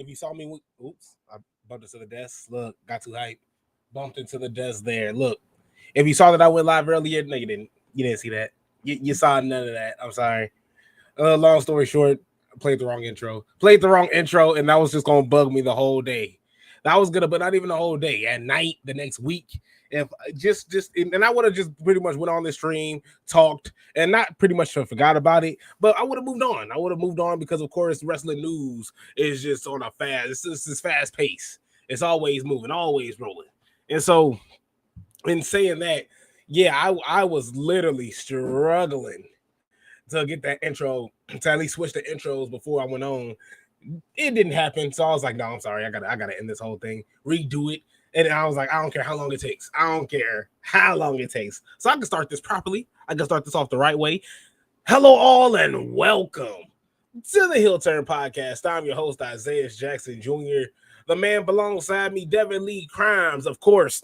If you saw me, oops, I bumped into the desk. Look, got too hype. Bumped into the desk there. Look, if you saw that I went live earlier, no, you didn't. You didn't see that. You saw none of that. I'm sorry. Long story short, I played the wrong intro. Played the wrong intro, and that was just gonna bug me the whole day. That was gonna, but not even the whole day. At night, the next week, if and I would have just pretty much went on the stream, talked, and not pretty much forgot about it. But I would have moved on. I would have moved on because, of course, wrestling news is just on a fast. It's fast pace. It's always moving, always rolling. And so, in saying that, yeah, I was literally struggling to get that intro to at least switch the intros before I went on. It didn't happen, so I was like, no, I'm sorry, I gotta end this whole thing, redo it. And I was like, I don't care how long it takes. I don't care how long it takes. So I can start this properly. I can start this off the right way. Hello, all, and welcome to the Heel Turn Podcast. I'm your host, Isaiah Jackson Jr. The man alongside me, Devin Lee Crimes, of course,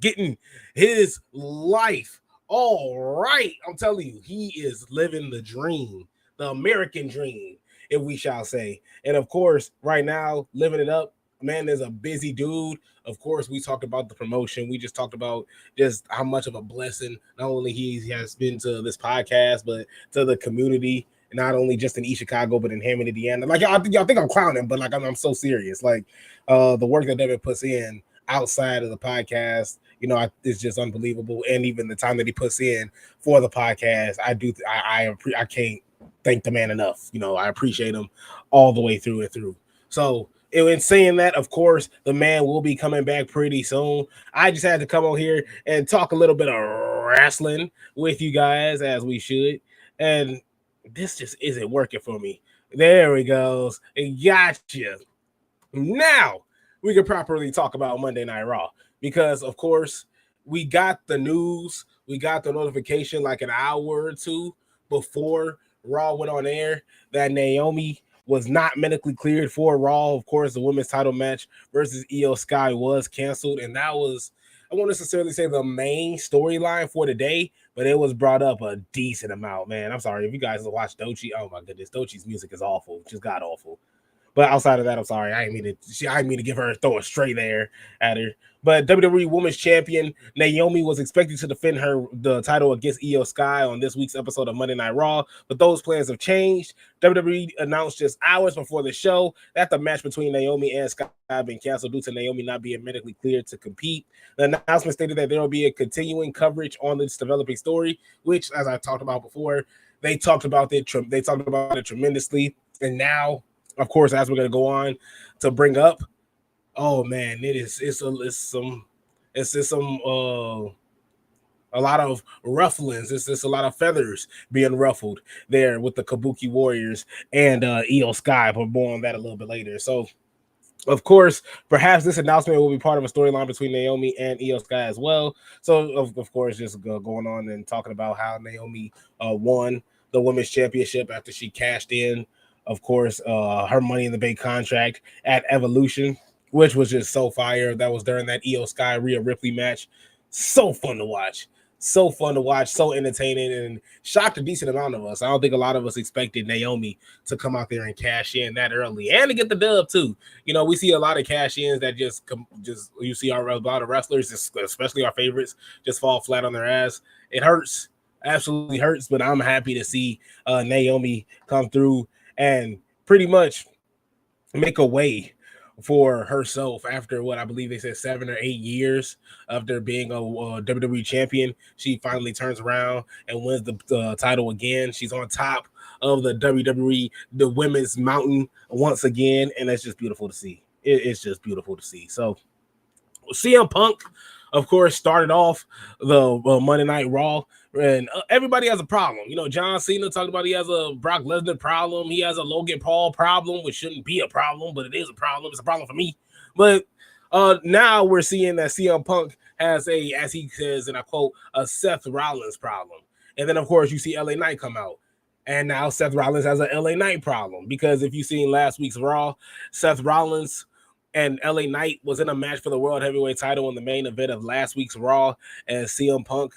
getting his life all right. I'm telling you, he is living the dream, the American dream, if we shall say. And of course, right now, living it up, man is a busy dude. Of course, we talked about the promotion. We just talked about just how much of a blessing not only he has been to this podcast, but to the community. Not only just in East Chicago, but in Hammond, Indiana. Like y'all think I'm clowning, but like I'm so serious. Like the work that Devin puts in outside of the podcast, it's just unbelievable. And even the time that he puts in for the podcast, I can't thank the man enough. I appreciate him all the way through and through. So in saying that, of course, the man will be coming back pretty soon. I just had to come on here and talk a little bit of wrestling with you guys, as we should. And this just isn't working for me. There he goes. Gotcha. Now we can properly talk about Monday Night Raw because, of course, we got the news. We got the notification like an hour or two before Raw went on air that Naomi was not medically cleared for Raw. Of course, the women's title match versus Io Sky was canceled, and that was, I won't necessarily say the main storyline for the day, but it was brought up a decent amount, man. I'm sorry if you guys watch Dochi. Oh my goodness, Dochi's music is awful, just god awful. But outside of that, I'm sorry. I didn't mean to give her throw a straight there at her. But WWE Women's Champion Naomi was expected to defend the title against Io Sky on this week's episode of Monday Night Raw, but those plans have changed. WWE announced just hours before the show that the match between Naomi and Sky had been canceled due to Naomi not being medically cleared to compete. The announcement stated that there will be a continuing coverage on this developing story, which, as I talked about before, they talked about it tremendously, and now, of course, as we're going to go on to bring up, oh man, it's a lot of rufflings. It's a lot of feathers being ruffled there with the Kabuki Warriors and Io Sky, but more on that a little bit later. So, of course, perhaps this announcement will be part of a storyline between Naomi and Io Sky as well. So, of course, just going on and talking about how Naomi won the women's championship after she cashed in, of course, her Money in the Bank contract at Evolution, which was just so fire. That was during that Io Sky Rhea Ripley match. So fun to watch. So fun to watch, so entertaining, and shocked a decent amount of us. I don't think a lot of us expected Naomi to come out there and cash in that early and to get the dub too. We see a lot of cash ins that just you see a lot of wrestlers, especially our favorites, just fall flat on their ass. It hurts, absolutely hurts, but I'm happy to see Naomi come through and pretty much make a way for herself after what I believe they said 7 or 8 years after being a WWE champion. She finally turns around and wins the title again. She's on top of the WWE, the women's mountain once again, and that's just beautiful to see. It's just beautiful to see. So CM Punk, of course, started off the Monday Night Raw, and everybody has a problem. John Cena talked about he has a Brock Lesnar problem. He has a Logan Paul problem, which shouldn't be a problem, but it is a problem. It's a problem for me. But now we're seeing that CM Punk has as he says, and I quote, a Seth Rollins problem. And then, of course, you see LA Knight come out. And now Seth Rollins has an LA Knight problem. Because if you've seen last week's Raw, Seth Rollins and LA Knight was in a match for the World Heavyweight title in the main event of last week's Raw, and CM Punk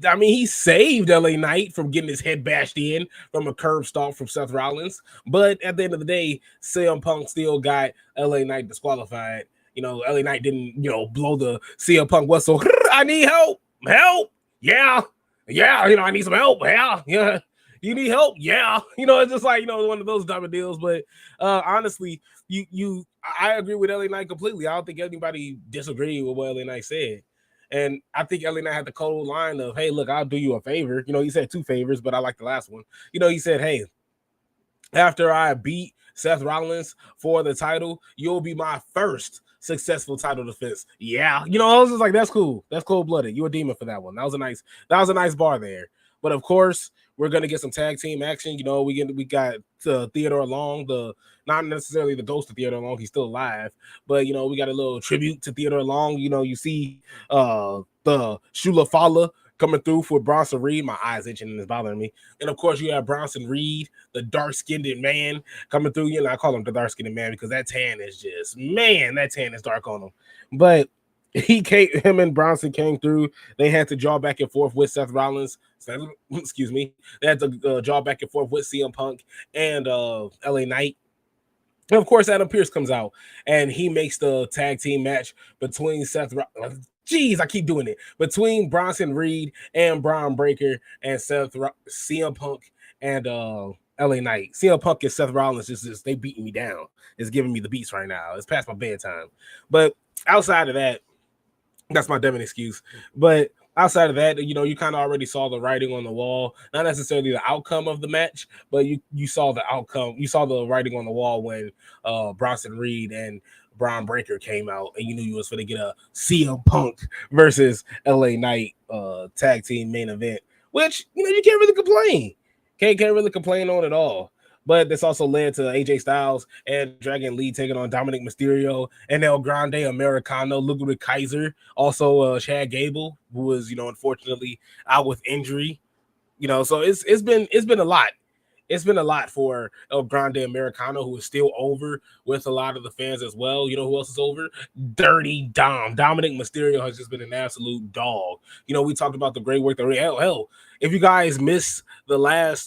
I mean, he saved LA Knight from getting his head bashed in from a curb stomp from Seth Rollins. But at the end of the day, CM Punk still got LA Knight disqualified. LA Knight didn't, blow the CM Punk whistle. I need help. Help. Yeah. Yeah. I need some help. Yeah. Yeah. You need help? Yeah. It's just like, one of those type of deals. But honestly, I agree with LA Knight completely. I don't think anybody disagreed with what LA Knight said. And I think LA Knight had the cold line of, hey, look, I'll do you a favor. He said 2 favors, but I like the last one. He said, hey, after I beat Seth Rollins for the title, you'll be my first successful title defense. Yeah. I was just like, that's cool. That's cold-blooded. You a demon for that one. That was a nice bar there. But of course, we're gonna get some tag team action. We got Theodore Long, not necessarily the ghost of Theodore Long, he's still alive, but we got a little tribute to Theodore Long. You see the Shula Fala coming through for Bronson Reed. My eyes itching and it's bothering me. And of course, you have Bronson Reed, the dark-skinned man, coming through. I call him the dark-skinned man because that tan is that tan is dark on him. But him and Bronson came through. They had to draw back and forth with Seth Rollins. Excuse me. They had to draw back and forth with CM Punk and LA Knight. And of course, Adam Pearce comes out and he makes the tag team match between I keep doing it. Between Bronson Reed and Braun Breaker and CM Punk and LA Knight. CM Punk and Seth Rollins just they beating me down. It's giving me the beats right now. It's past my bedtime. But outside of that, that's my Devin excuse. But outside of that, you kind of already saw the writing on the wall. Not necessarily the outcome of the match, but you saw the outcome. You saw the writing on the wall when Bronson Reed and Braun Breaker came out, and you knew you was going to get a CM Punk versus LA Knight tag team main event, which you can't really complain. Can't really complain on at all. But this also led to AJ Styles and Dragon Lee taking on Dominic Mysterio and El Grande Americano, Ludwig Kaiser, also Chad Gable, who was unfortunately out with injury. So it's been a lot. It's been a lot for El Grande Americano, who is still over with a lot of the fans as well. Who else is over? Dirty Dom. Dominic Mysterio has just been an absolute dog. We talked about the great work that hell. If you guys missed the last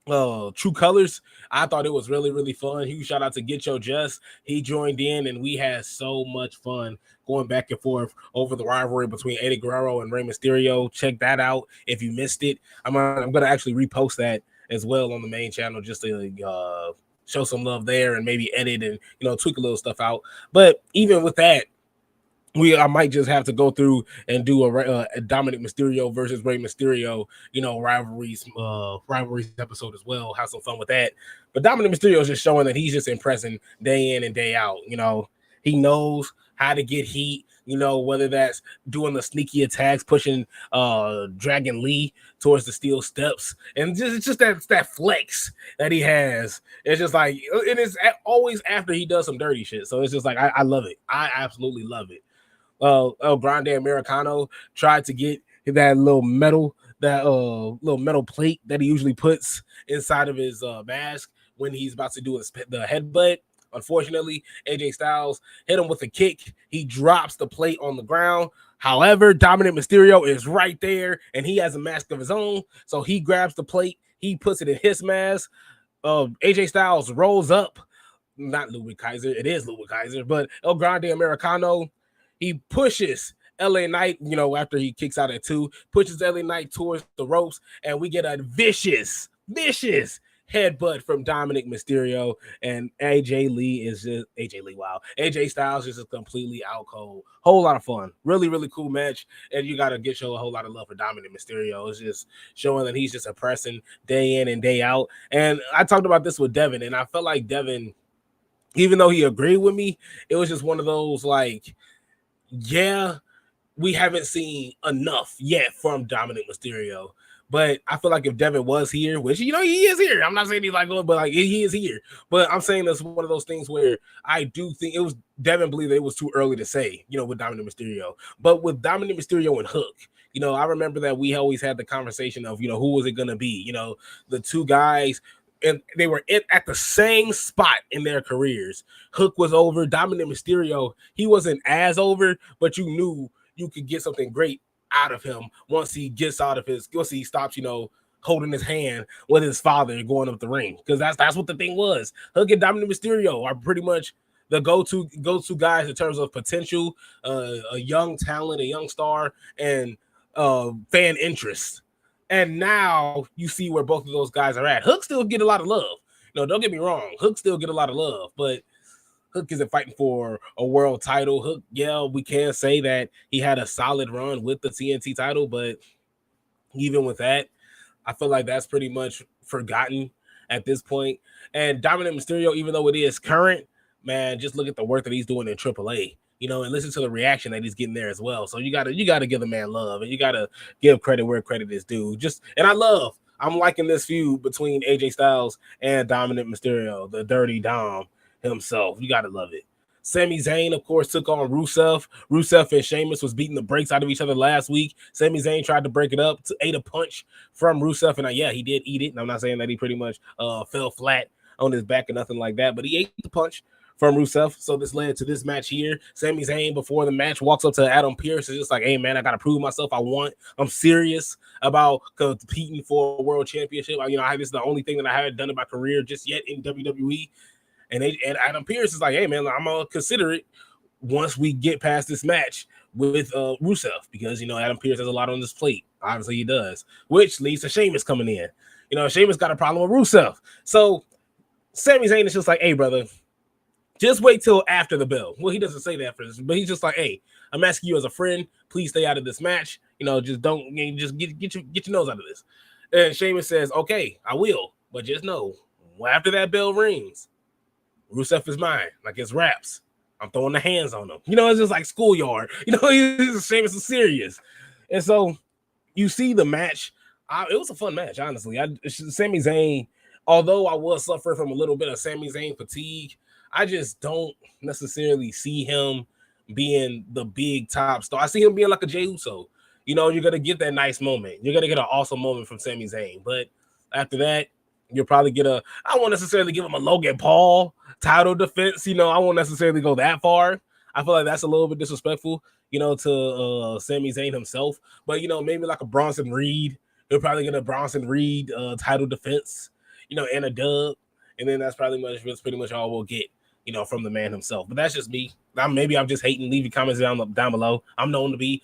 True Colors, I thought it was really, really fun. Huge shout out to Get Your Just. He joined in and we had so much fun going back and forth over the rivalry between Eddie Guerrero and Rey Mysterio. Check that out if you missed it. I'm gonna actually repost that as well on the main channel just to show some love there and maybe edit and tweak a little stuff out. But even with that, I might just have to go through and do a Dominic Mysterio versus Rey Mysterio, rivalries episode as well. Have some fun with that. But Dominic Mysterio is just showing that he's just impressing day in and day out. He knows how to get heat. Whether that's doing the sneaky attacks, pushing Dragon Lee towards the steel steps, and it's just that flex that he has. It's just like it is always after he does some dirty shit. So it's just like I love it. I absolutely love it. El Grande Americano tried to get that little metal plate that he usually puts inside of his mask when he's about to do the headbutt. Unfortunately, AJ Styles hit him with a kick. He drops the plate on the ground. However, Dominic Mysterio is right there, and he has a mask of his own. So he grabs the plate. He puts it in his mask. AJ Styles rolls up. Not Ludwig Kaiser. It is Ludwig Kaiser, but El Grande Americano. He pushes LA Knight, after he kicks out at 2, pushes LA Knight towards the ropes, and we get a vicious headbutt from Dominic Mysterio, and AJ Styles is just completely out cold. Whole lot of fun. Really, really cool match, and you got to show a whole lot of love for Dominic Mysterio. It's just showing that he's just oppressing day in and day out. And I talked about this with Devin, and I felt like Devin, even though he agreed with me, it was just one of those like, yeah, we haven't seen enough yet from Dominic Mysterio. But I feel like if Devin was here, which, he is here. I'm not saying he's like, but like he is here. But I'm saying that's one of those things where I do think Devin believed that it was too early to say, with Dominic Mysterio. But with Dominic Mysterio and Hook, I remember that we always had the conversation of, who was it going to be? The two guys, and they were at the same spot in their careers. Hook was over. Dominic Mysterio, he wasn't as over, but you knew you could get something great out of him once he stops, holding his hand with his father going up the ring. Because that's what the thing was. Hook and Dominic Mysterio are pretty much the go-to guys in terms of potential, a young talent, a young star, and fan interest. And now you see where both of those guys are at. Hook still get a lot of love. No, don't get me wrong. Hook still get a lot of love, but Hook isn't fighting for a world title. Hook, yeah, we can say that he had a solid run with the TNT title, but even with that, I feel like that's pretty much forgotten at this point. And Dominic Mysterio, even though it is current, man, just look at the work that he's doing in AAA, and listen to the reaction that he's getting there as well. So you gotta give the man love, and you gotta give credit where credit is due. I'm liking this feud between AJ Styles and Dominic Mysterio, the Dirty Dom himself. You gotta love it. Sami Zayn, of course, took on Rusev. Rusev and Sheamus was beating the brakes out of each other last week. Sami Zayn tried to break it up, ate a punch from Rusev, and yeah, he did eat it. And I'm not saying that he pretty much fell flat on his back or nothing like that, but he ate the punch from Rusev. So this led to this match here. Sami Zayn, before the match, walks up to Adam Pearce and just like, hey, man, I got to prove myself. I'm serious about competing for a world championship. This is the only thing that I haven't done in my career just yet in WWE. And Adam Pearce is like, hey, man, I'm going to consider it once we get past this match with Rusev, because, Adam Pearce has a lot on his plate. Obviously, he does, which leads to Sheamus coming in. Sheamus got a problem with Rusev. So Sami Zayn is just like, hey, brother, just wait till after the bell. Well, he doesn't say that for this, but he's just like, hey, I'm asking you as a friend, please stay out of this match. Just get your nose out of this. And Sheamus says, okay, I will, but just know, after that bell rings, Rusev is mine. Like, it's raps. I'm throwing the hands on him. It's just like schoolyard. Sheamus is serious. And so you see the match. It was a fun match, honestly. Sami Zayn, although I was suffering from a little bit of Sami Zayn fatigue, I just don't necessarily see him being the big top star. I see him being like a Jey Uso. You're going to get that nice moment. You're going to get an awesome moment from Sami Zayn. But after that, you'll probably get I won't necessarily give him a Logan Paul title defense. I won't necessarily go that far. I feel like that's a little bit disrespectful, to Sami Zayn himself. But, maybe like a Bronson Reed. He'll probably get a Bronson Reed title defense, and a dub. And then that's pretty much all we'll get, from the man himself. But that's just me. Maybe I'm just hating. Leave your comments down below. I'm known to be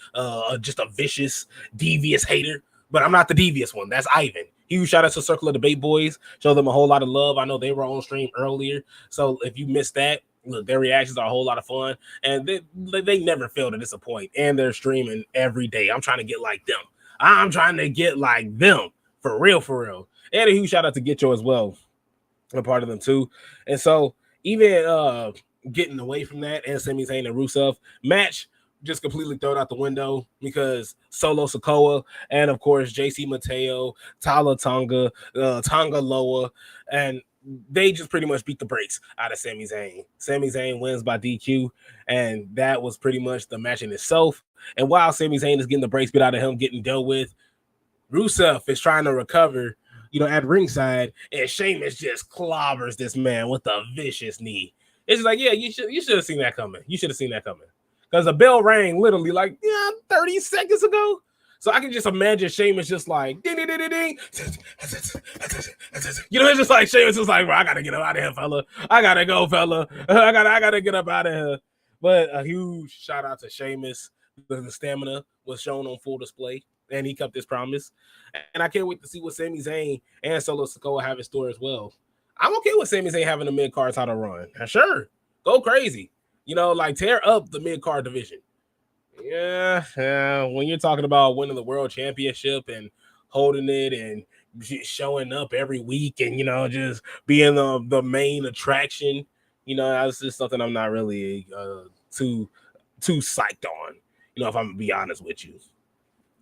just a vicious, devious hater. But I'm not the devious one. That's Ivan. Huge shout out to Circle of Debate Boys. Show them a whole lot of love. I know they were on stream earlier. So if you missed that, look, their reactions are a whole lot of fun. And they never fail to disappoint. And they're streaming every day. I'm trying to get like them. For real. And a huge shout out to Getcho as well. A part of them too. And so even getting away from that and Sami Zayn and Rusev match just completely thrown out the window because Solo Sikoa and, of course, JC Mateo, Tala Tonga, Tonga Loa, and they just pretty much beat the brakes out of Sami Zayn. Sami Zayn wins by DQ, and that was pretty much the match in itself. And while Sami Zayn is getting the brakes beat out of him, getting dealt with, Rusev is trying to recover, at ringside, and Sheamus just clobbers this man with a vicious knee. It's just like, yeah, you should have seen that coming. Because the bell rang literally 30 seconds ago. So I can just imagine Sheamus just like, ding, ding, ding, ding, ding. It's just like Sheamus is like, bro, I got to get up out of here, fella. I got to go, fella. I gotta get up out of here. But a huge shout out to Sheamus. The stamina was shown on full display, and he kept his promise. And I can't wait to see what Sami Zayn and Solo Sikoa have in store as well. I'm okay with Sami Zayn having a mid-card title run. Sure, go crazy. Tear up the mid-card division. Yeah. When you're talking about winning the world championship and holding it and showing up every week and, just being the main attraction, that's just something I'm not really too psyched on, if I'm going to be honest with you.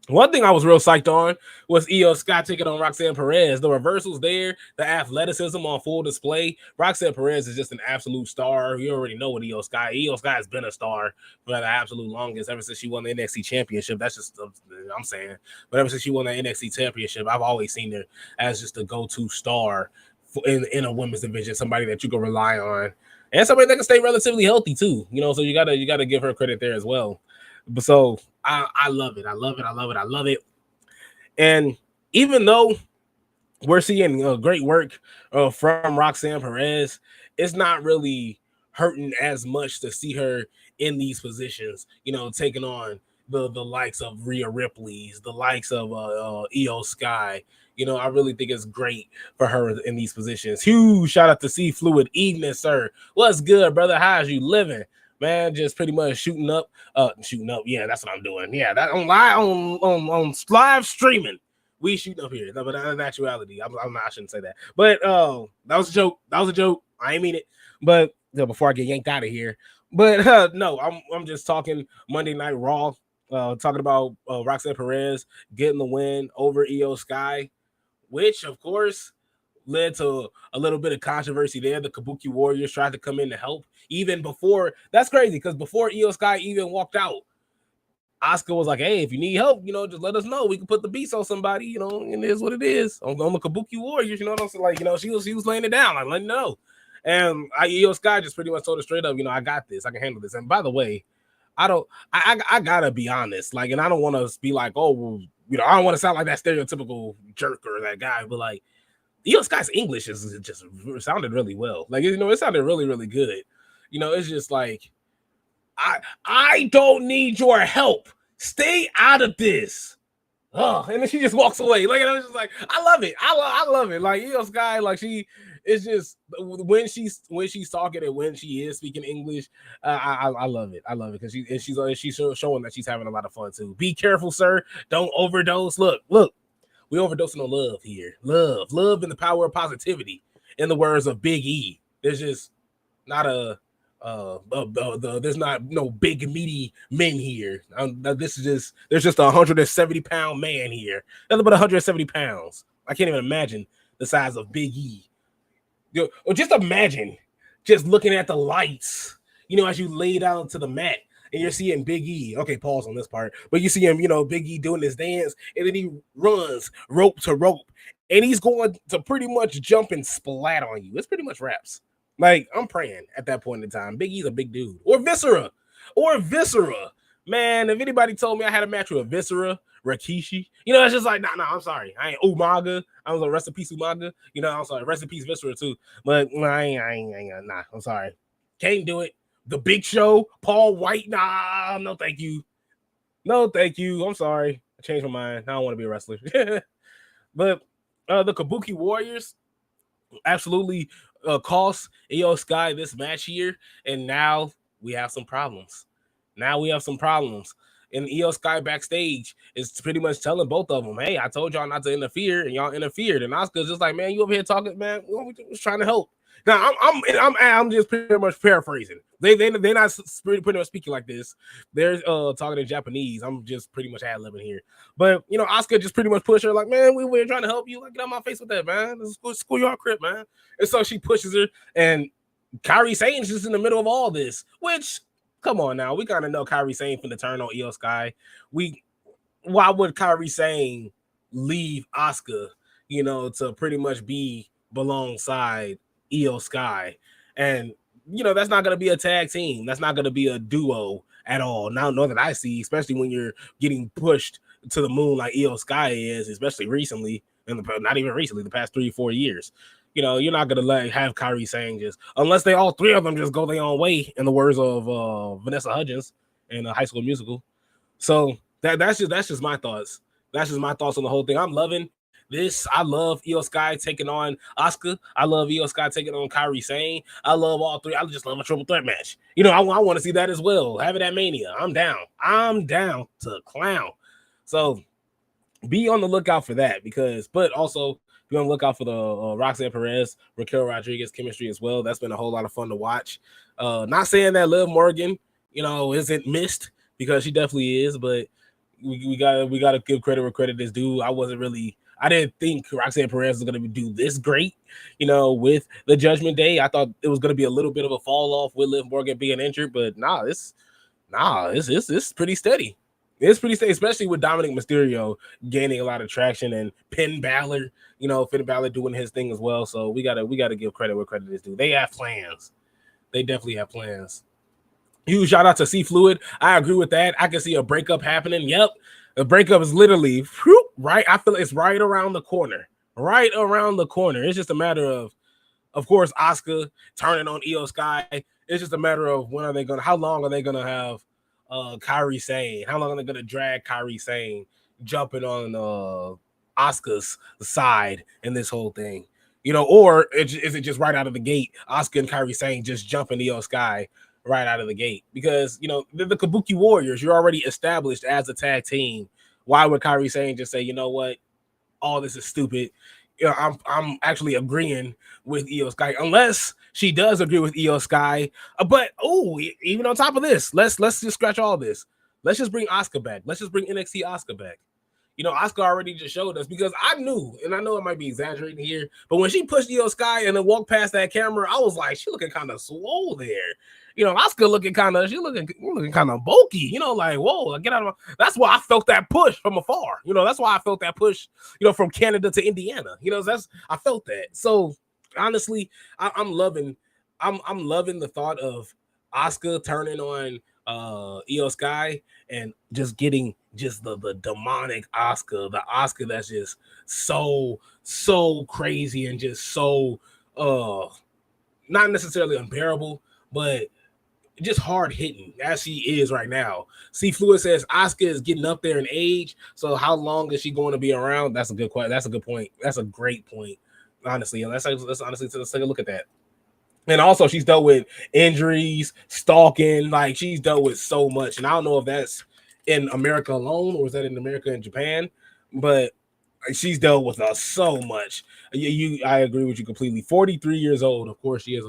One thing I was real psyched on was Io Sky taking on Roxanne Perez. The reversals there, the athleticism on full display. Roxanne Perez is just an absolute star. You already know what Io Sky has been a star for the absolute longest, ever since she won the NXT championship. That's just, I'm saying. But ever since she won the NXT championship, I've always seen her as just a go-to star in a women's division, somebody that you can rely on. And somebody that can stay relatively healthy too, so you gotta give her credit there as well. So I love it. I love it. I love it. I love it. And even though we're seeing great work from Roxanne Perez, it's not really hurting as much to see her in these positions, taking on the likes of Rhea Ripley's, the likes of Io Sky. I really think it's great for her in these positions. Huge shout out to C Fluid Evening, sir. What's good, brother? How's you living? Man, just pretty much shooting up. Yeah, that's what I'm doing. Yeah, that on live on live streaming. We shooting up here. No, but in actuality, I'm not. I shouldn't say that. But that was a joke. That was a joke. I ain't mean it. But before I get yanked out of here. But no, I'm just talking Monday Night Raw. Talking about Roxanne Perez getting the win over Io Sky, which of course led to a little bit of controversy there. The Kabuki Warriors tried to come in to help even before. That's crazy because before Io Sky even walked out, Oscar was like, "Hey, if you need help, just let us know. We can put the beats on somebody. And it is what it is on the Kabuki Warriors. You know what I'm saying? Like, she was laying it down. Like, let me know." And Io Sky just pretty much told her straight up, I got this. I can handle this. And by the way, I gotta be honest. Like, and I don't want to be like, oh, well, I don't want to sound like that stereotypical jerk or that guy, but like, Io Sky's English is just sounded really well. Like, it sounded really, really good. It's just like, I don't need your help. Stay out of this. Oh, and then she just walks away. Like, and I was just like, I love it. I love it. Like, Sky, like, she is just when she's talking and when she is speaking English, I love it. I love it because she's showing that she's having a lot of fun too. Be careful, sir. Don't overdose. Look, we overdosing on love here. Love, and the power of positivity. In the words of Big E, there's just not there's not no big meaty men here. There's just a 170-pound man here. Nothing but 170 pounds. I can't even imagine the size of Big E. Or just imagine just looking at the lights, as you lay down to the mat and you're seeing Big E. Okay, pause on this part. But you see him, Big E doing this dance, and then he runs rope to rope, and he's going to pretty much jump and splat on you. It's pretty much raps. Like, I'm praying at that point in time. Big E's a big dude. Or Viscera. Man, if anybody told me I had a match with a Viscera, Rikishi, it's just like, nah, I'm sorry. I ain't Umaga. I was a rest in peace Umaga. I'm sorry. Rest in peace Viscera too. But I ain't, nah, I'm sorry. Can't do it. The Big Show, Paul White, nah, no thank you. No thank you. I'm sorry. I changed my mind. I don't want to be a wrestler. But the Kabuki Warriors absolutely cost Io Sky this match here, and now we have some problems. And Io Sky backstage is pretty much telling both of them, "Hey, I told y'all not to interfere, and y'all interfered." And Oscar's just like, "Man, you over here talking, man. We was trying to help." Now I'm just pretty much paraphrasing. They're not pretty much speaking like this. They're talking in Japanese. I'm just pretty much ad-libbing here. But Oscar just pretty much pushed her like, "Man, we were trying to help you. Like, get out my face with that, man. This is schoolyard crip, man." And so she pushes her, and Kairi Sane's just in the middle of all this. Which, come on now, we kind of know Kairi Sane finna turn on Io Sky. Why would Kairi Sane leave Asuka, to pretty much be alongside Io Sky? And that's not going to be a tag team. That's not going to be a duo at all. Now, nor that I see, especially when you're getting pushed to the moon like Io Sky is, especially recently, not even recently, the past 3-4 years. You're not going to have Kairi Sane just, unless they all three of them just go their own way, in the words of Vanessa Hudgens in High School Musical. So that's just my thoughts. That's just my thoughts on the whole thing. I'm loving this. I love Io Sky taking on Asuka. I love Io Sky taking on Kairi Sane. I love all three. I just love a triple threat match. I want to see that as well. Have it at Mania. I'm down. I'm down to clown. So be on the lookout for that, but also be on the lookout for the Roxanne Perez, Raquel Rodriguez chemistry as well. That's been a whole lot of fun to watch. Not saying that Liv Morgan, isn't missed, because she definitely is, but we gotta give credit where credit is due. I didn't think Roxanne Perez was going to do this great, with the Judgment Day. I thought it was going to be a little bit of a fall off with Liv Morgan being injured, but it's pretty steady. It's pretty steady, especially with Dominic Mysterio gaining a lot of traction and Finn Balor doing his thing as well. So we gotta give credit where credit is due. They have plans. They definitely have plans. Huge shout out to C Fluid. I agree with that. I can see a breakup happening. Yep. The breakup is literally right. I feel it's right around the corner. Right around the corner. It's just a matter of course, Asuka turning on Io Sky. It's just a matter of when are they gonna how long are they gonna have Kairi Sane? How long are they gonna drag Kairi Sane jumping on Asuka's side in this whole thing? Or is it just right out of the gate? Asuka and Kairi Sane just jumping Io Sky right out of the gate because they're the Kabuki Warriors. You're already established as a tag team. Why would Kairi Sane just say, you know what, all this is stupid? I'm actually agreeing with Io Sky, unless she does agree with Io Sky. But even on top of this, let's just scratch all this. Let's just bring Asuka back. Let's just bring NXT Asuka back. Asuka already just showed us because I knew, and I know it might be exaggerating here, but when she pushed Io Sky and then walked past that camera, I was like, she looking kind of swole there. Asuka looking kind of, she looking kind of bulky. Like whoa, get out of my. That's why I felt that push from afar. That's why I felt that push. From Canada to Indiana. I felt that. So honestly, I'm loving the thought of Asuka turning on Io Sky and just getting just the demonic Asuka, the Asuka that's just so crazy and just so not necessarily unbearable, but just hard hitting as she is right now. C Fluid says Asuka is getting up there in age, so how long is she going to be around? That's a good question. That's a good point. That's a great point. Honestly, let's honestly let's take a look at that. And also, she's dealt with injuries, stalking. Like she's dealt with so much, and I don't know if that's in America alone or is that in America and Japan, but she's dealt with so much. I agree with you completely. 43 years old. Of course, she is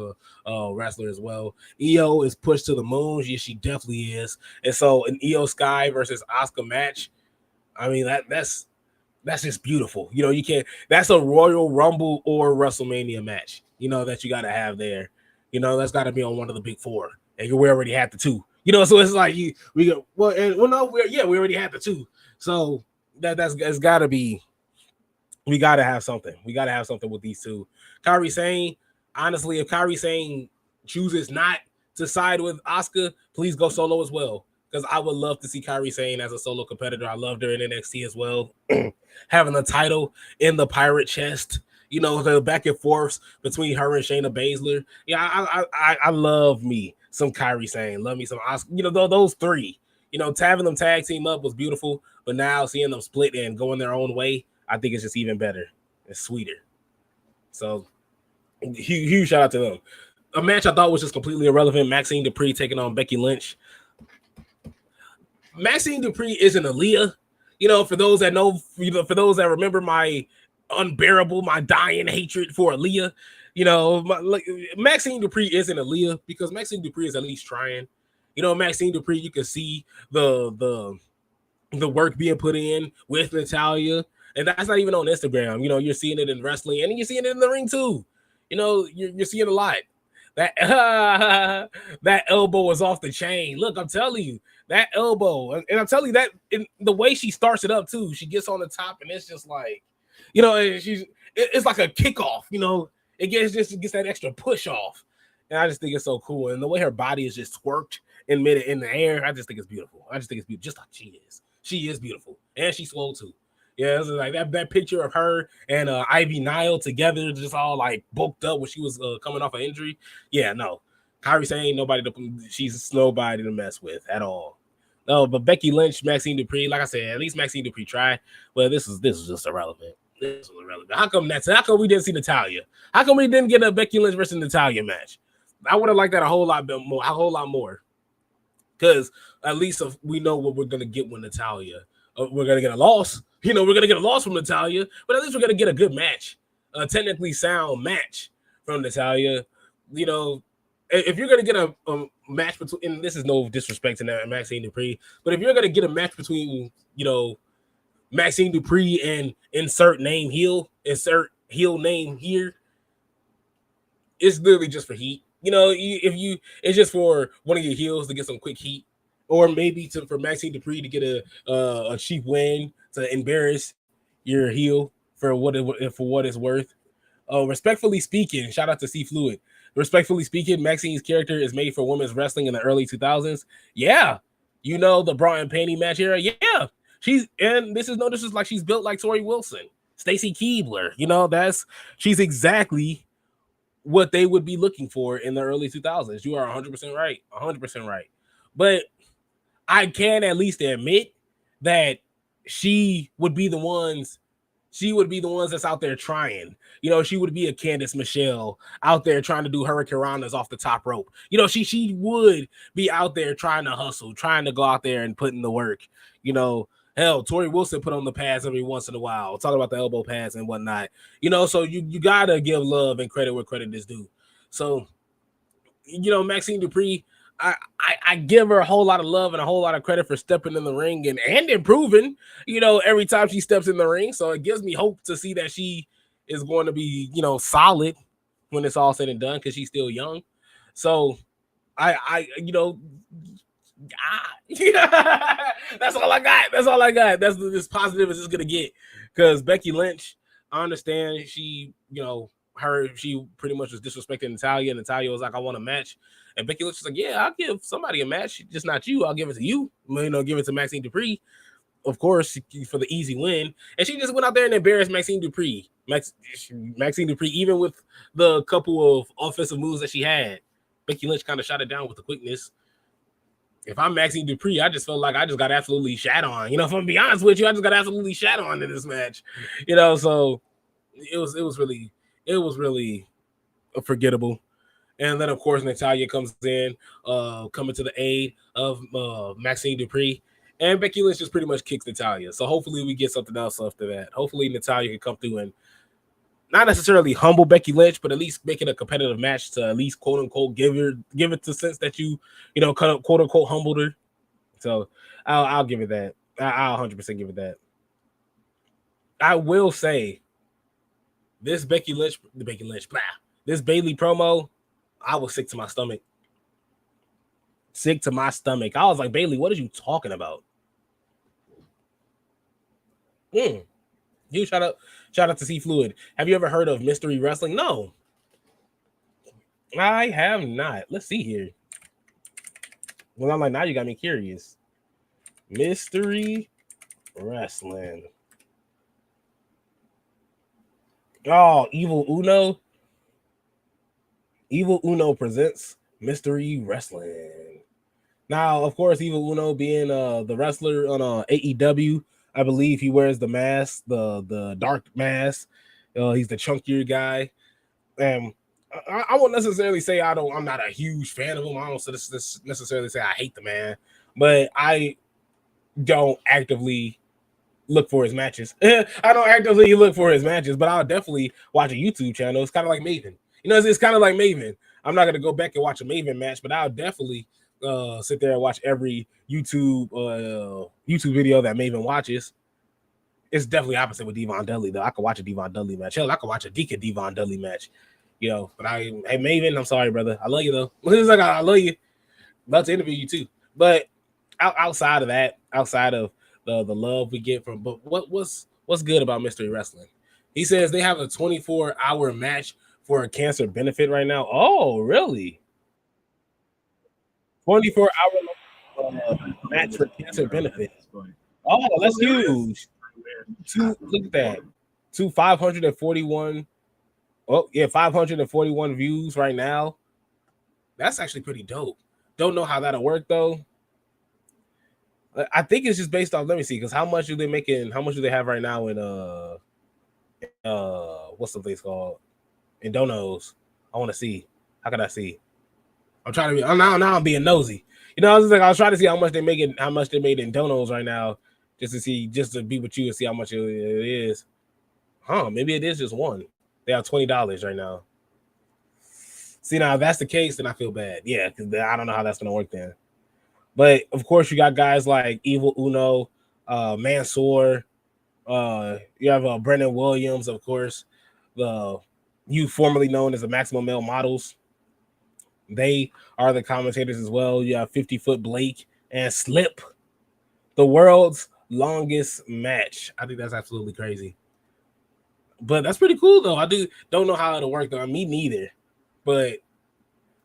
a wrestler as well. Io is pushed to the moon. Yes, she definitely is. And so, an Io Sky versus Asuka match. I mean, that's just beautiful. You can't. That's a Royal Rumble or WrestleMania match. That you got to have there. That's got to be on one of the big four, and we already had the two. So it's like we go we already had the two. So that's got to be. We got to have something. We got to have something with these two. Kairi Sane, honestly, if Kairi Sane chooses not to side with Asuka, please go solo as well. Because I would love to see Kairi Sane as a solo competitor. I loved her in NXT as well. Having the title in the pirate chest, the back and forth between her and Shayna Baszler. Yeah, I love me some Kairi Sane. Love me some Asuka. Those three. Having them tag team up was beautiful. But now seeing them split and going their own way, I think it's just even better. It's sweeter. So, huge shout out to them. A match I thought was just completely irrelevant. Maxine Dupree taking on Becky Lynch. Maxine Dupree isn't Aaliyah. For those that know, for those that remember my unbearable, my dying hatred for Aaliyah, Maxine Dupree isn't Aaliyah because Maxine Dupree is at least trying. Maxine Dupree, you can see the work being put in with Natalya. And that's not even on Instagram. You're seeing it in wrestling and you're seeing it in the ring too. You're seeing a lot. That that elbow was off the chain. Look, I'm telling you, that elbow, and I'm telling you that in the way she starts it up too. She gets on the top, and it's just like, it's like a kickoff. It gets that extra push off, and I just think it's so cool. And the way her body is just twerked in the air, I just think it's beautiful. I just think it's beautiful, just like she is. She is beautiful, and she's swole too. Yeah, it's like that picture of her and Ivy Nile together, just all like bulked up when she was coming off an injury. Yeah, no, Kairi Sane, she's nobody to mess with at all. No, but Becky Lynch, Maxine Dupree, like I said, at least Maxine Dupree tried. Well, this is just irrelevant. This was irrelevant. How come we didn't see Natalya? How come we didn't get a Becky Lynch versus Natalya match? I would have liked that a whole lot more. Because at least if we know what we're gonna get with Natalya. We're gonna get a loss. We're gonna get a loss from Natalya, but at least we're gonna get a good match, a technically sound match from Natalya. If you're gonna get a match between, and this is no disrespect to Maxine Dupree, but if you're gonna get a match between, Maxine Dupree and insert heel name here, it's literally just for heat. It's just for one of your heels to get some quick heat, or maybe for Maxine Dupree to get a cheap win to embarrass your heel for what it's worth. Respectfully speaking, shout out to C Fluid. respectfully speaking, Maxine's character is made for women's wrestling in the early 2000s. Yeah, the bra and panty match era. Yeah, this is like she's built like Tori Wilson, Stacy Keibler. She's exactly what they would be looking for in the early 2000s. You are 100% right, 100% right. But I can at least admit that she would be the ones that's out there trying. She would be a Candice Michelle out there trying to do hurricanranas off the top rope. She would be out there trying to hustle, trying to go out there and put in the work. Hell, Tori Wilson put on the pads every once in a while, talking about the elbow pads and whatnot. So you gotta give love and credit where credit is due. So, Maxine Dupree, I give her a whole lot of love and a whole lot of credit for stepping in the ring and improving, every time she steps in the ring. So it gives me hope to see that she is going to be, solid when it's all said and done, because she's still young. So that's all I got. That's all I got. That's as positive as it's gonna get. Because Becky Lynch, I understand she pretty much was disrespecting Natalya, and Natalya was like, I want a match. And Becky Lynch was like, yeah, I'll give somebody a match, just not you. I'll give it to you. Give it to Maxine Dupree, of course, for the easy win. And she just went out there and embarrassed Maxine Dupree. Maxine Dupree, even with the couple of offensive moves that she had, Becky Lynch kind of shot it down with the quickness. If I'm Maxine Dupree, I just felt like I just got absolutely shat on. If I'm gonna be honest with you, I just got absolutely shat on in this match. So it was really forgettable. And then of course Natalya comes in, coming to the aid of Maxine Dupree, and Becky Lynch just pretty much kicks Natalya. So hopefully we get something else after that. Hopefully Natalya can come through and not necessarily humble Becky Lynch, but at least make it a competitive match to at least quote unquote give it the sense that you quote unquote humbled her. So I'll give it that. I'll 100% give it that. I will say this Bayley promo, I was sick to my stomach. Sick to my stomach. I was like, Bayley, what are you talking about? You shout out to C Fluid. Have you ever heard of Mystery Wrestling? No, I have not. Let's see here. Well, I'm like, now you got me curious. Mystery Wrestling. Oh, Evil Uno. Evil Uno presents Mystery Wrestling. Now, of course, Evil Uno being the wrestler on AEW, I believe he wears the mask, the dark mask. He's the chunkier guy. And I won't necessarily say I'm not a huge fan of him. I don't necessarily say I hate the man, but I don't actively look for his matches. I don't actively look for his matches, but I'll definitely watch a YouTube channel. It's kind of like Maven. It's kind of like Maven. I'm not gonna go back and watch a Maven match, but I'll definitely sit there and watch every YouTube video that Maven watches. It's definitely opposite with Devon Dudley, though. I could watch a Devon Dudley match. Hell, I could watch a Deacon Devon Dudley match. But hey Maven, I'm sorry, brother. I love you though. It's like I love you. Love to interview you too. But outside of that, outside of the love we get from, but what's good about Mystery Wrestling? He says they have a 24-hour match for a cancer benefit right now. Oh, really? 24-hour match for cancer benefit. Oh, that's huge. Look at that. 541. Oh, yeah, 541 views right now. That's actually pretty dope. Don't know how that'll work though. I think it's just based off. Let me see, because how much do they making? How much do they have right now in what's the place called? In donos. I want to see. How can I see? I'm trying to be. Now I'm being nosy. I was trying to see how much they made in donos right now, just to be with you and see how much it is. Maybe it is just one. They have $20 right now. See, now if that's the case, then I feel bad. Yeah, because I don't know how that's gonna work then. But of course, you got guys like Evil Uno, Mansoor. You have Brendan Williams, of course. You formerly known as the Maximum Male Models. They are the commentators as well. You have 50-Foot Blake and Slip, the world's longest match. I think that's absolutely crazy. But that's pretty cool, though. Don't know how it'll work, though. Me neither. But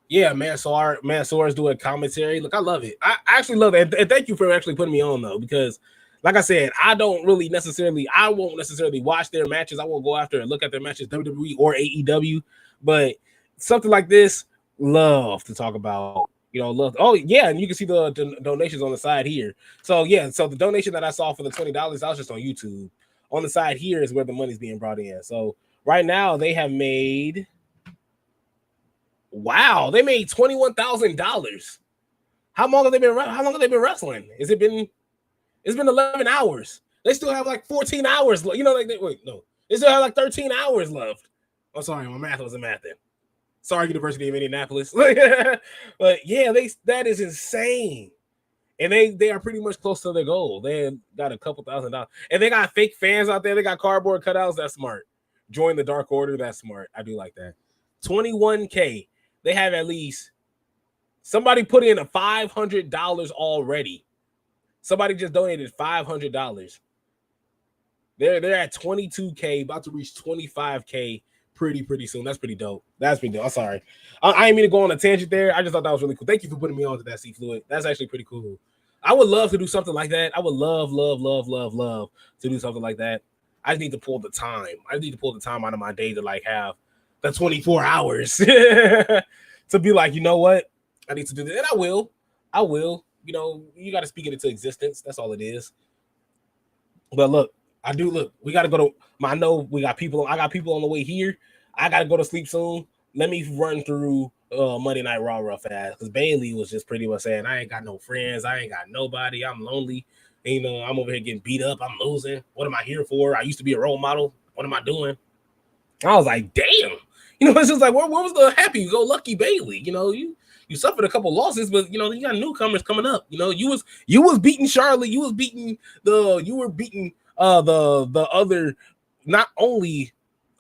Yeah, Mansoor's doing commentary. Look, I love it. I actually love it. And thank you for actually putting me on though, because like I said, I won't necessarily watch their matches. I won't go after and look at their matches, WWE or AEW. But something like this, love to talk about. Love. Oh yeah, and you can see the donations on the side here. So yeah, so the donation that I saw for the $20, I was just on YouTube. On the side here is where the money's being brought in. So right now they have made. Wow, they made $21,000. How long have they been wrestling? It's been 11 hours. They still have like 14 hours. Wait, no. They still have like 13 hours left. I'm sorry, my math wasn't mathing. Sorry, University of Indianapolis. But yeah, that is insane. And they are pretty much close to their goal. They got a couple $1,000. And they got fake fans out there. They got cardboard cutouts. That's smart. Join the Dark Order. That's smart. I do like that. 21K. They have at least somebody put in a $500 already. Somebody just donated $500. They're at 22K, about to reach 25K pretty soon. That's pretty dope. That's pretty dope. I'm sorry. I didn't mean to go on a tangent there. I just thought that was really cool. Thank you for putting me on to that, C Fluid. That's actually pretty cool. I would love to do something like that. I would love to do something like that. I just need to pull the time. I need to pull the time out of my day to like have the 24 hours to be like, you know what? I need to do that. And I will. You got to speak it into existence. That's all it is. But look, we got to go to. I know we got people. I got people on the way here. I got to go to sleep soon. Let me run through Monday Night Raw real fast because Bailey was just pretty much saying, I ain't got no friends. I ain't got nobody. I'm lonely. And, I'm over here getting beat up. I'm losing. What am I here for? I used to be a role model. What am I doing? I was like, damn. It's just like, where was the happy-go-lucky Bailey? You suffered a couple losses, but you got newcomers coming up. You was beating Charlotte. You were beating the other, not only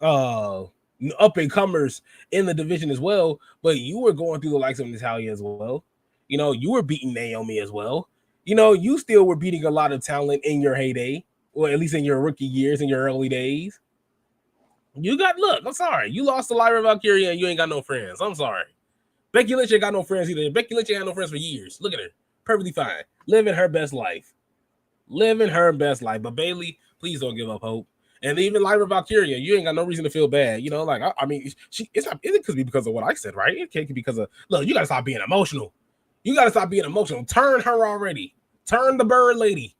up and comers in the division as well, but you were going through the likes of Natalia as well. You were beating Naomi as well. You still were beating a lot of talent in your heyday, or at least in your rookie years, in your early days. I'm sorry. You lost to Lyra Valkyria and you ain't got no friends. I'm sorry. Becky Lynch ain't got no friends either. Becky Lynch ain't had no friends for years. Look at her. Perfectly fine. Living her best life. But Bailey, please don't give up hope. And even Lyra Valkyria, you ain't got no reason to feel bad. I mean, it could be because of what I said, right? It can't be because of, look, you got to stop being emotional. Turn her already. Turn the bird lady.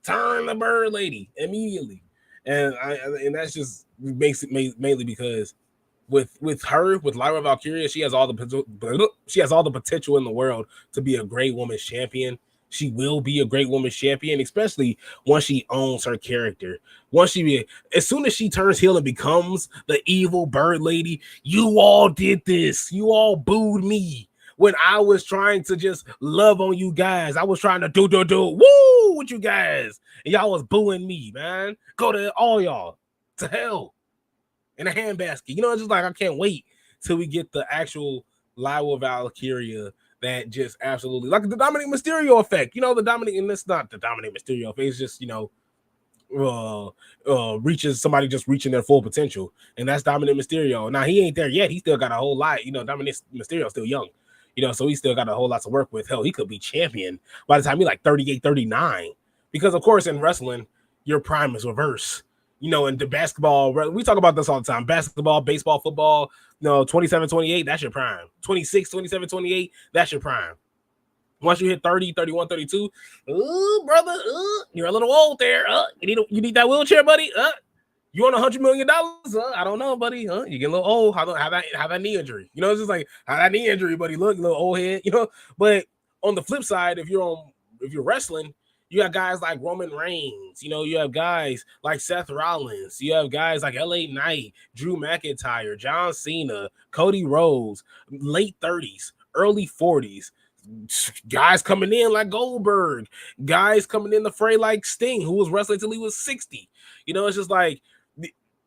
Turn the bird lady immediately. And that's just makes it mainly because with Lyra Valkyria, she has all the potential in the world to be a great women's champion. She will be a great women's champion, especially once she owns her character. As soon as she turns heel and becomes the evil bird lady, you all did this. You all booed me when I was trying to just love on you guys. I was trying to do woo with you guys, and y'all was booing me, man. Go to all y'all to hell in a handbasket. It's just like I can't wait till we get the actual Lyra Valkyria that just absolutely like the Dominic Mysterio effect. The Dominic, and it's not the Dominic Mysterio effect. It's just somebody just reaching their full potential, and that's Dominic Mysterio. Now he ain't there yet. He still got a whole lot. Dominic Mysterio's still young. So he still got a whole lot to work with. Hell, he could be champion by the time he's like 38, 39. Because of course in wrestling, your prime is reverse. In the basketball, we talk about this all the time. Basketball, baseball, football, 27, 28, that's your prime. 26, 27, 28, that's your prime. Once you hit 30, 31, 32, ooh, brother, you're a little old there. You need that wheelchair, buddy. You want $100 million? I don't know, buddy. You get a little old. How that knee injury? It's just like how that knee injury, buddy. Look, little old head. But on the flip side, if you're wrestling, you have guys like Roman Reigns. You have guys like Seth Rollins. You have guys like LA Knight, Drew McIntyre, John Cena, Cody Rhodes, late 30s, early 40s. Guys coming in like Goldberg. Guys coming in the fray like Sting, who was wrestling till he was 60. It's just like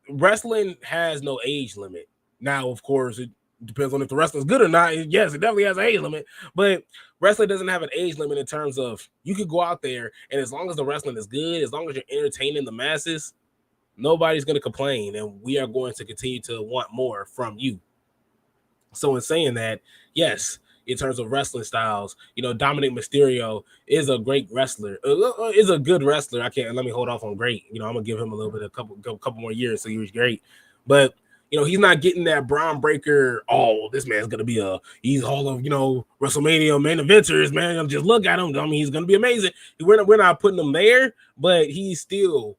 wrestling has no age limit. Now, of course, it depends on if the wrestling's good or not. Yes, it definitely has an age limit, but wrestling doesn't have an age limit in terms of you could go out there and as long as the wrestling is good, as long as you're entertaining the masses, nobody's going to complain, and we are going to continue to want more from you. So in saying that, yes, in terms of wrestling styles, Dominic Mysterio is a great wrestler. Is a good wrestler. I can't let me hold off on great. I'm gonna give him a little bit, a couple more years, so he was great. But he's not getting that Braun Breaker. Oh, this man's gonna be he's all of WrestleMania main eventers, man. Just look at him. I mean, he's gonna be amazing. We're not putting him there, but he's still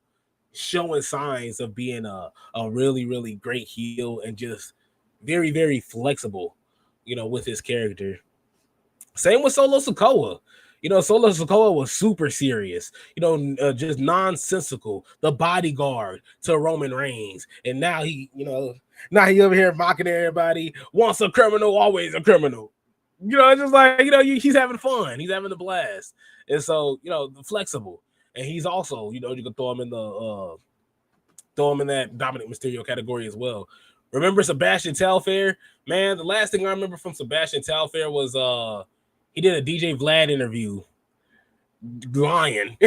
showing signs of being a really, really great heel and just very, very flexible, with his character. Same with Solo Sikoa. Solo Sikoa was super serious, just nonsensical, the bodyguard to Roman Reigns. And now now he over here mocking everybody. Once a criminal, always a criminal. It's just like, he's having fun. He's having a blast. And so, flexible. And he's also, you can throw him in that Dominic Mysterio category as well. Remember Sebastian Telfair? Man, the last thing I remember from Sebastian Telfair was he did a DJ Vlad interview lying.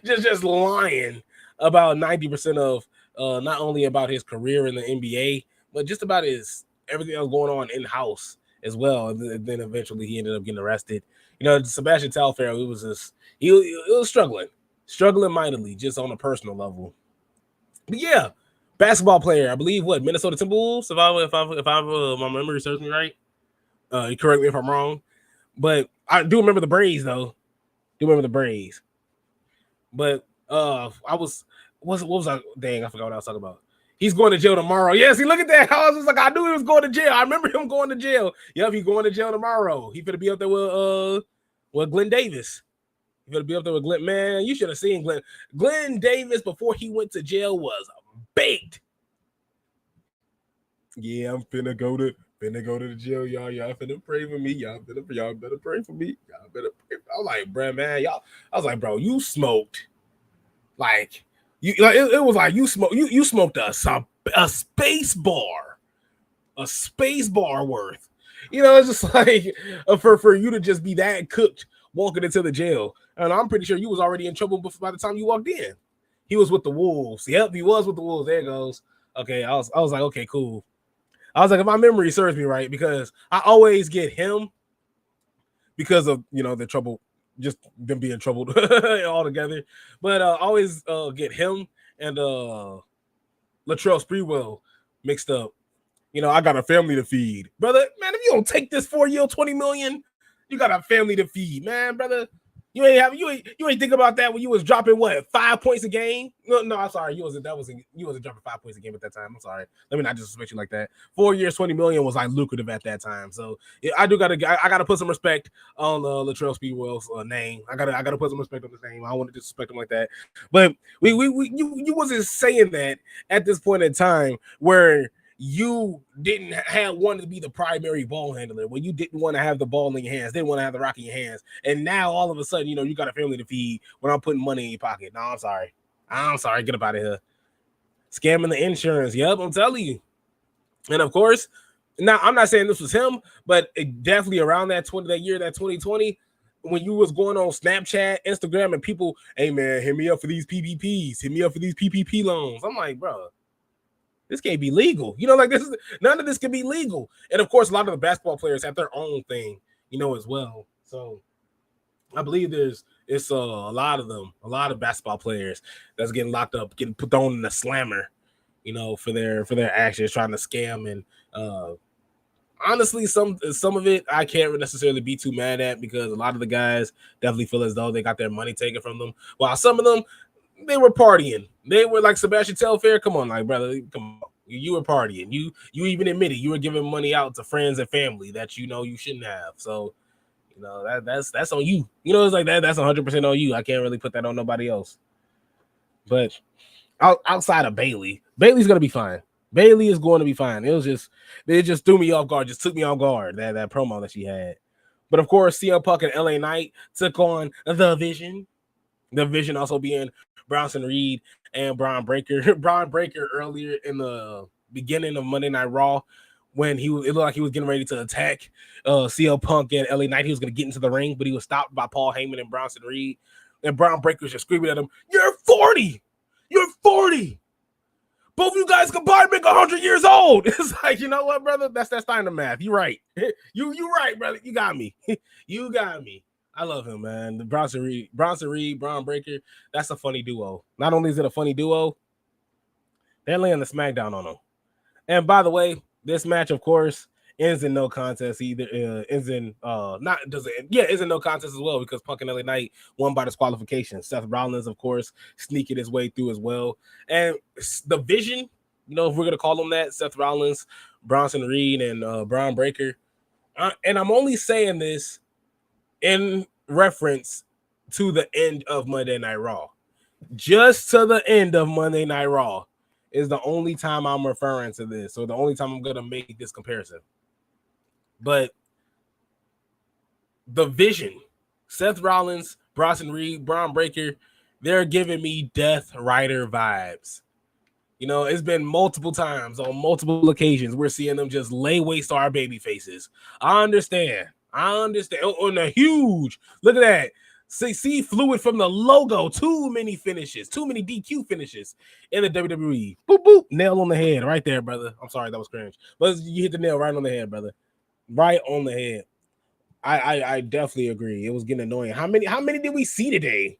just lying about 90% of not only about his career in the NBA, but just about everything that was going on in-house as well. And then eventually he ended up getting arrested. Sebastian Telfair, he was struggling mightily just on a personal level. But yeah, basketball player, I believe Minnesota Timberwolves. If my memory serves me right, you correct me if I'm wrong, but I do remember the Braves though. But what was I? Dang, I forgot what I was talking about. He's going to jail tomorrow. Yeah, see, look at that. I was just like, I knew he was going to jail. I remember him going to jail. Yep, he's going to jail tomorrow. He gonna be up there with Glenn Davis. He's gonna be up there with Glenn. Man, you should have seen Glenn. Glenn Davis before he went to jail was baked. Yeah, I'm finna go to the jail, y'all. Y'all finna pray for me. Y'all better pray for me. Y'all better pray. I was like, bro, man, y'all. I was like, bro, you smoked. Like, it was like you smoked a space bar worth. It's just like for you to just be that cooked walking into the jail. And I'm pretty sure you was already in trouble by the time you walked in. He was with the Wolves. Yep, he was with the Wolves. There it goes. Okay, I was like, okay, cool. I was like, if my memory serves me right, because I always get him because of the trouble, just them being troubled all together. But I always get him and Latrell Sprewell mixed up. I got a family to feed, brother. Man, if you don't take this 4-year, $20 million, you got a family to feed, man, brother. You ain't think about that when you was dropping 5 points a game? No, I'm sorry. You wasn't dropping 5 points a game at that time. I'm sorry. Let me not disrespect you like that. 4 years, $20 million was like lucrative at that time. So yeah, I gotta put some respect on Latrell Sprewell's name. I gotta put some respect on his name. I don't want to disrespect him like that. But you wasn't saying that at this point in time where you didn't want to be the primary ball handler, when you didn't want to have the ball in your hands, didn't want to have the rock in your hands, and now all of a sudden, you got a family to feed when I'm putting money in your pocket. No, I'm sorry. Get up out of here. Scamming the insurance. Yep, I'm telling you. And of course, now I'm not saying this was him, but it definitely around that 2020, when you was going on Snapchat, Instagram, and people, hey man, hit me up for these PPPs, hit me up for these PPP loans. I'm like, bro, this can't be legal. Like this, none of this can be legal. And of course, a lot of the basketball players have their own thing, as well. So I believe it's a lot of basketball players that's getting locked up, getting put thrown in the slammer, for their actions, trying to scam. And honestly, some of it I can't necessarily be too mad at, because a lot of the guys definitely feel as though they got their money taken from them, while some of them, they were partying. They were like Sebastian Telfair. Come on, like, brother, come on. You were partying. You even admitted you were giving money out to friends and family that you shouldn't have. So, that's on you. It's like that. That's 100% on you. I can't really put that on nobody else. But outside of Bailey's gonna be fine. Bailey is going to be fine. It just threw me off guard. Just took me off guard, that promo that she had. But of course, CM Punk and LA Knight took on the Vision. The Vision also being Bronson Reed and Braun Breaker. Braun Breaker earlier in the beginning of Monday Night Raw, when it looked like he was getting ready to attack CM Punk and LA Knight. He was going to get into the ring, but he was stopped by Paul Heyman and Bronson Reed. And Braun Breaker was just screaming at him, "You're 40! You're 40! Both you guys combined make 100 years old. It's like, you know what, brother? That's Steiner math. You right. You right, brother. You got me. You got me. I love him, man. The Bronson Reed, Braun Breaker. That's a funny duo. Not only is it a funny duo, they're laying the smackdown on them. And by the way, this match, of course, ends in no contest either. Ends in ends in no contest as well because Punk and LA Knight won by disqualification. Seth Rollins, of course, sneaking his way through as well. And the Vision, you know, if we're gonna call them that, Seth Rollins, Bronson Reed, and Braun Breaker. And I'm only saying this in reference to the end of Monday Night Raw. Just to the end of Monday Night Raw is the only time I'm referring to this, or the only time I'm gonna make this comparison. But the Vision, Seth Rollins, Bronson Reed, Braun Breaker, they're giving me Death Rider vibes. You know, it's been multiple times on multiple occasions we're seeing them just lay waste to our baby faces. I understand. On the huge, look at that. See fluid from the logo. Too many finishes, too many DQ finishes in the WWE. Boop, boop. Nail on the head right there, brother. I'm sorry, that was cringe. But you hit the nail right on the head, brother. Right on the head. I definitely agree. It was getting annoying. How many did we see today?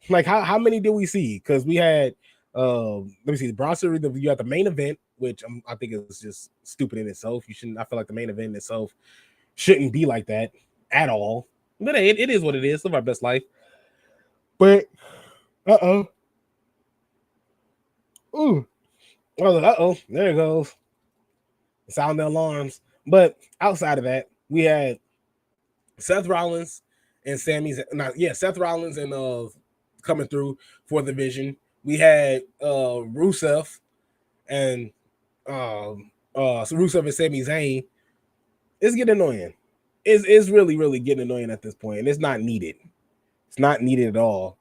Like how many did we see? Because we had let me see, the Bronson, you got the main event, which I think is just stupid in itself. You shouldn't. I feel like the main event in itself shouldn't be like that at all. But hey, it is what it is. Live our best life. But ooh, there it goes. Sound the alarms. But outside of that, we had Seth Rollins and Seth Rollins and coming through for the Vision. We had Rusev and Rusev and Sami Zayn. It's getting annoying. It's really, really getting annoying at this point, and it's not needed. It's not needed at all.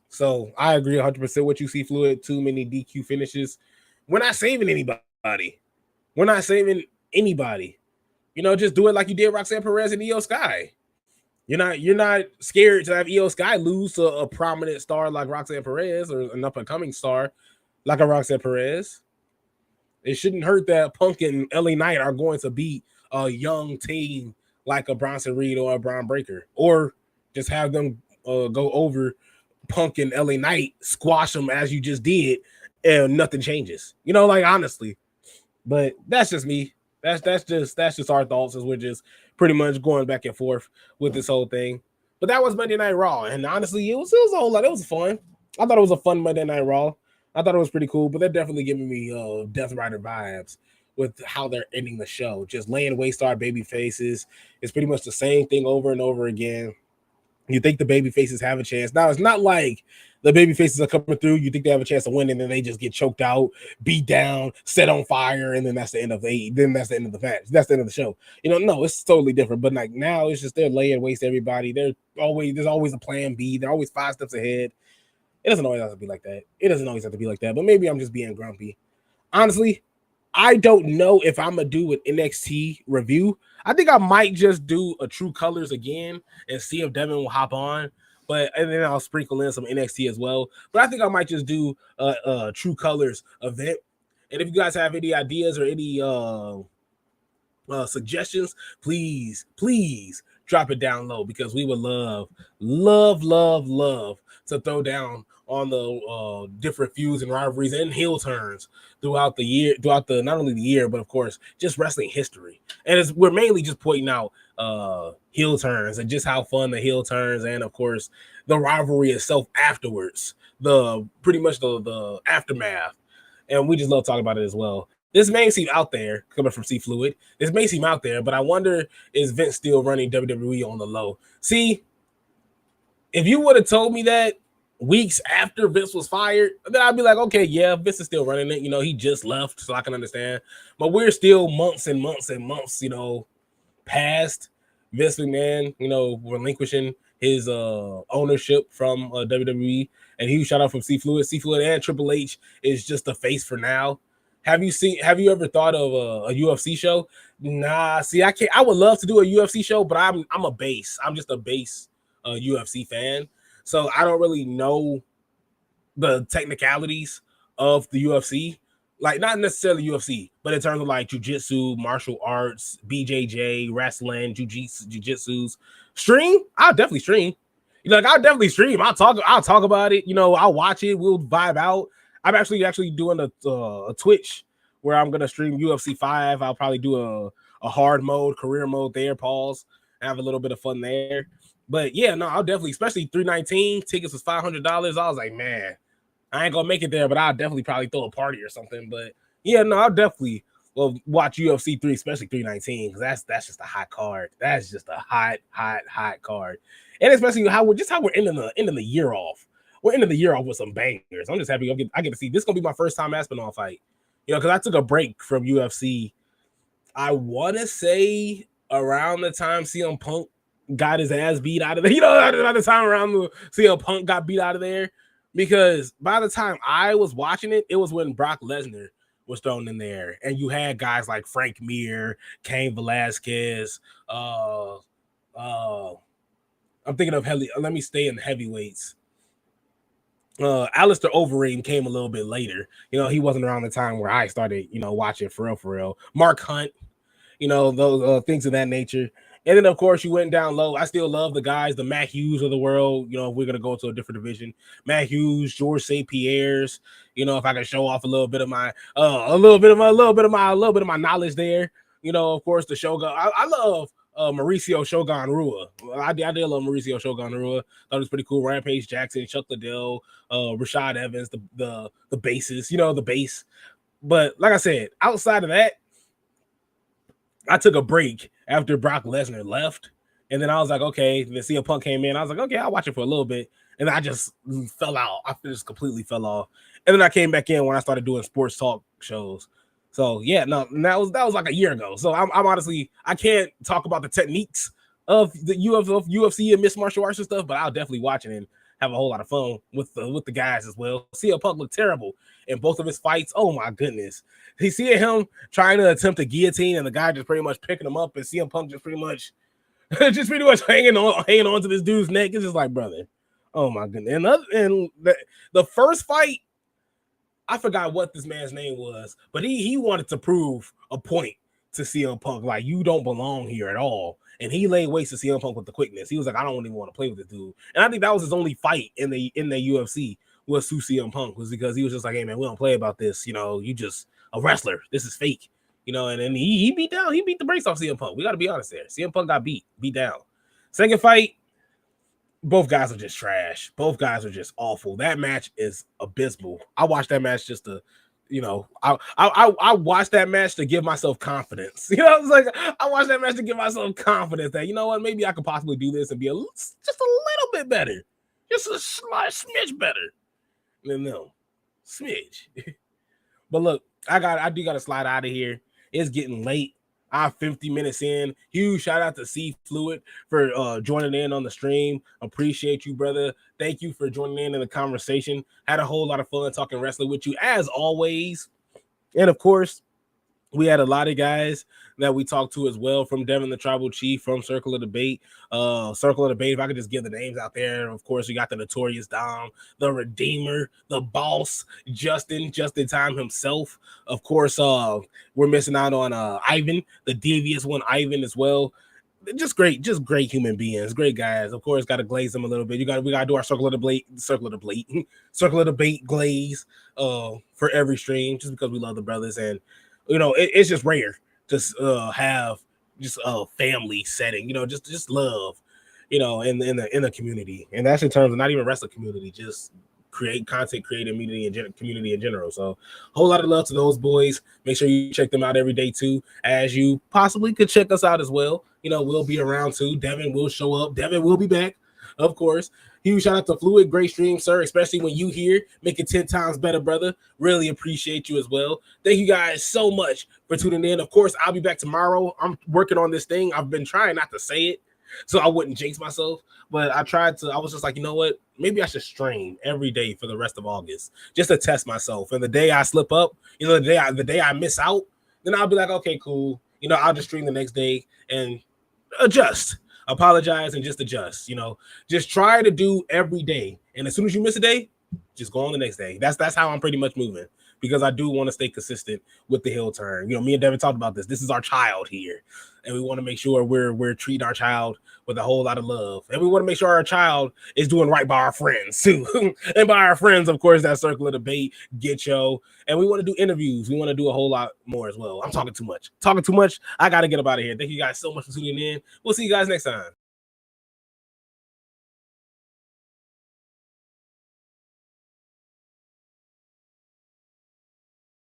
So I agree 100% what you see, Fluid. Too many DQ finishes. We're not saving anybody. We're not saving anybody. You know, just do it like you did Roxanne Perez and Io Sky. You're not scared to have Io Sky lose to a prominent star like Roxanne Perez or an up-and-coming star like a Roxanne Perez. It shouldn't hurt that Punk and LA Knight are going to beat a young team like a Bronson Reed or a Braun Breaker, or just have them go over Punk and LA Knight, squash them as you just did, and nothing changes. You know, like honestly. But that's just me. That's just our thoughts as we're just pretty much going back and forth with this whole thing. But that was Monday Night Raw, and honestly, it was a whole lot. It was fun. I thought it was a fun Monday Night Raw. I thought it was pretty cool, but they're definitely giving me Death Rider vibes with how they're ending the show. Just laying waste to our baby faces. It's pretty much the same thing over and over again. You think the baby faces have a chance. Now, it's not like the baby faces are coming through. You think they have a chance to win, and then they just get choked out, beat down, set on fire, and then that's the end of the match. That's the end of the show. You know, no, it's totally different. But like now, it's just they're laying waste to everybody. There's always a plan B. They're always 5 steps ahead. It doesn't always have to be like that. But maybe I'm just being grumpy. Honestly, I don't know if I'm gonna do an NXT review. I think I might just do a True Colors again and see if Devin will hop on. And then I'll sprinkle in some NXT as well. But I think I might just do a True Colors event. And if you guys have any ideas or any suggestions, please drop it down low, because we would love to throw down on the different feuds and rivalries and heel turns throughout the year, not only the year, but of course just wrestling history. And we're mainly just pointing out heel turns and just how fun the heel turns, and of course the rivalry itself afterwards, pretty much the aftermath. And we just love talking about it as well. This may seem out there, coming from C Fluid. This may seem out there, but I wonder, is Vince still running WWE on the low? See, if you would have told me that weeks after Vince was fired, then I'd be like, okay, yeah, Vince is still running it. You know, he just left, so I can understand. But we're still months and months and months, you know, past Vince McMahon, you know, relinquishing his ownership from WWE. And huge shout out from C Fluid. C Fluid and Triple H is just the face for now. Have you ever thought of a UFC show? Nah, see, I can't. I would love to do a UFC show, but I'm a base. I'm just a base UFC fan, so I don't really know the technicalities of the UFC. Like not necessarily UFC, but in terms of like jujitsu, martial arts, BJJ, wrestling, jujitsu's stream, I'll definitely stream. You know, like I'll definitely stream. I'll talk about it. You know, I'll watch it. We'll vibe out. I'm actually doing a Twitch where I'm gonna stream UFC 5. I'll probably do a hard mode, career mode there. Pause. Have a little bit of fun there. But yeah, no, I'll definitely, especially 319 tickets was $500. I was like, man, I ain't gonna make it there, but I'll definitely probably throw a party or something. But yeah, no, I'll definitely watch UFC 3, especially 319, because that's just a hot card. That's just a hot card. And especially how we're ending the year off. We're ending the year off with some bangers. I'm just happy I get to see this. Is gonna be my first time Aspinall fight. You know, because I took a break from UFC. I want to say around the time CM Punk got his ass beat out of there. You know, at the time around the CM Punk got beat out of there. Because by the time I was watching it, it was when Brock Lesnar was thrown in there. And you had guys like Frank Mir, Cain Velasquez. I'm thinking of let me stay in heavyweights. Alistair Overeem came a little bit later. You know, he wasn't around the time where I started, you know, watching for real. Mark Hunt, you know, those things of that nature. And then, of course, you went down low. I still love the guys, the Matt Hughes of the world. You know, if we're gonna go to a different division, Matt Hughes, George St. Pierre's. You know, if I can show off a little bit of my knowledge there. You know, of course, the Shogun. I love Mauricio Shogun Rua. I did love Mauricio Shogun Rua. Thought it was pretty cool. Rampage Jackson, Chuck Liddell, Rashad Evans, the bases. You know, the base. But like I said, outside of that, I took a break after Brock Lesnar left. And then I was like, okay, then CM Punk came in. I was like, okay, I'll watch it for a little bit. And I just fell out. I just completely fell off. And then I came back in when I started doing sports talk shows. So yeah, no, that was like a year ago. So I'm honestly, I can't talk about the techniques of the UFC and mixed martial arts and stuff, but I'll definitely watch it and have a whole lot of fun with the guys as well. CM Punk looked terrible in both of his fights. Oh my goodness. He see him trying to attempt a guillotine and the guy just pretty much picking him up, and CM Punk just pretty much hanging on to this dude's neck. It's just like, brother, oh my goodness. And the first fight, I forgot what this man's name was, but he wanted to prove a point to CM Punk, like, you don't belong here at all. And he laid waste to CM Punk with the quickness. He was like, I don't even want to play with this dude. And I think that was his only fight in the UFC was CM Punk, was because he was just like, hey man, we don't play about this. You know, you just a wrestler. This is fake. You know, and then he beat the brakes off CM Punk. We got to be honest there. CM Punk got beat down. Second fight, both guys are just trash. Both guys are just awful. That match is abysmal. I watched that match just to, you know, I watched that match to give myself confidence. You know, it's like I watched that match to give myself confidence that, you know what, maybe I could possibly do this and be just a little bit better, just a smidge better. No, smidge. But look, I do got to slide out of here. It's getting late. I'm 50 minutes in. Huge shout out to C Fluid for joining in on the stream. Appreciate you, brother. Thank you for joining in the conversation. Had a whole lot of fun talking wrestling with you as always. And of course, we had a lot of guys that we talked to as well, from Devin the Tribal Chief, from Circle of Debate. Circle of Debate, if I could just give the names out there. Of course, we got the Notorious Dom, the Redeemer, the Boss, Justin Time himself. Of course, we're missing out on Ivan, the devious one, Ivan as well. Just great human beings, great guys. Of course, got to glaze them a little bit. We got to do our circle of debate glaze for every stream, just because we love the brothers. And you know, it's just rare to have just a family setting, you know, just love, you know, in the community. And that's in terms of not even wrestling community, just content creating community in general. So a whole lot of love to those boys. Make sure you check them out every day too, as you possibly could check us out as well. You know, we'll be around too. Devin will show up. Devin will be back, of course. Huge shout out to Fluid. Great stream, sir. Especially when you here, make it 10 times better, brother. Really appreciate you as well. Thank you guys so much for tuning in. Of course, I'll be back tomorrow. I'm working on this thing. I've been trying not to say it so I wouldn't jinx myself, but I was just like, you know what? Maybe I should stream every day for the rest of August just to test myself. And the day I slip up, you know, the day I miss out, then I'll be like, okay, cool. You know, I'll just stream the next day and adjust. Apologize and just adjust, you know, just try to do every day. And as soon as you miss a day, Just go on the next day. That's how I'm pretty much moving, because I do want to stay consistent with the heel turn. Me and Devin talked about this. This is our child here, and we want to make sure we're treating our child with a whole lot of love, and we want to make sure our child is doing right by our friends too, and by our friends, of course, that circle of debate, get yo, and we want to do interviews. We want to do a whole lot more as well. I'm talking too much. I got to get up out of here. Thank you guys so much for tuning in. We'll see you guys next time.